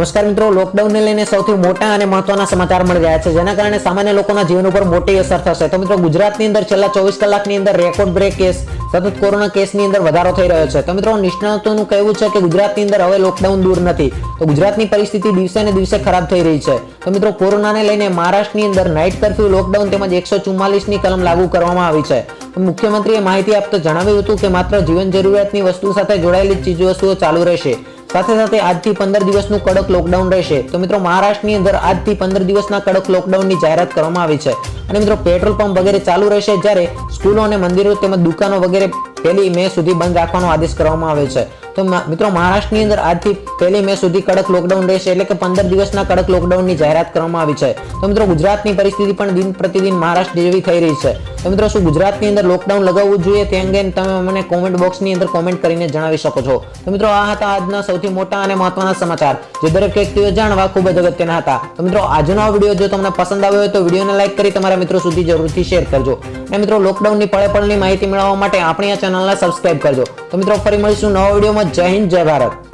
નમસ્કાર મિત્રો, લોકડાઉનને લઈને સૌથી મોટા અને મહત્વના સમાચાર મળી રહ્યા છે, જેના કારણે સામાન્ય લોકોના જીવન ઉપર મોટી અસર થશે. તો મિત્રો, ગુજરાતની અંદર છેલ્લા 24 કલાકની અંદર રેકોર્ડ બ્રેક કેસ, સતત કોરોના કેસની અંદર વધારો થઈ રહ્યો છે. તો મિત્રો, નિષ્ણાતોનું કહેવું છે કે ગુજરાતની અંદર હવે લોકડાઉન દૂર નથી. તો ગુજરાતની પરિસ્થિતિ દિવસે ને દિવસે ખરાબ થઈ રહી છે. તો મિત્રો, કોરોનાને લઈને મહારાષ્ટ્રની અંદર નાઇટ કર્ફ્યુ, લોકડાઉન તેમજ 144ની કલમ લાગુ કરવામાં આવી છે. મુખ્યમંત્રીએ માહિતી આપતા જણાવ્યું હતું કે માત્ર જીવન જરૂરિયાતની વસ્તુ સાથે જોડાયેલી ચીજવસ્તુઓ ચાલુ રહેશે. સાથે સાથે આજથી 15 દિવસનું કડક લોકડાઉન રહેશે. તો મિત્રો, મહારાષ્ટ્રની અંદર આજથી 15 દિવસના કડક લોકડાઉનની જાહેરાત કરવામાં આવી છે. અને મિત્રો, પેટ્રોલ પંપ વગેરે ચાલુ રહેશે, જ્યારે સ્કૂલો અને મંદિરો તેમજ દુકાનો વગેરે 1 મે સુધી બંધ રાખવાનો આદેશ કરવામાં આવ્યો છે. તો મિત્રો, મહારાષ્ટ્રની અંદર આજથી 1 મે સુધી કડક લોકડાઉન રહેશે, એટલે કે 15 દિવસના કડક લોકડાઉનની જાહેરાત કરવામાં આવી છે. તો મિત્રો, ગુજરાતની પરિસ્થિતિ પણ દિન પ્રતિદિન મહારાષ્ટ્ર જેવી થઈ રહી છે. તો મિત્રો, શું ગુજરાતની અંદર લોકડાઉન લગાવવું જોઈએ તે અંગે તમે મને કોમેન્ટ બોક્સની અંદર કોમેન્ટ કરીને જણાવી શકો છો. તો મિત્રો, આ હતા આજના સૌથી મોટા અને મહત્વના સમાચાર, જે દરેક વ્યક્તિએ જાણવા ખૂબ જ અગત્યના હતા. તો મિત્રો, આજનો આ વિડીયો જો તમને પસંદ આવ્યો હોય તો વિડીયોને લાઈક કરી તમારા મિત્રો સુધી જરૂરથી શેર કરજો. અને મિત્રો, લોકડાઉનની પળે પળની માહિતી મેળવવા માટે આપણી આ ચેનલને સબસ્ક્રાઇબ કરજો. તો મિત્રો, ફરી મળીશું નવા વિડીયોમાં. જય હિન્દ, જય ભારત.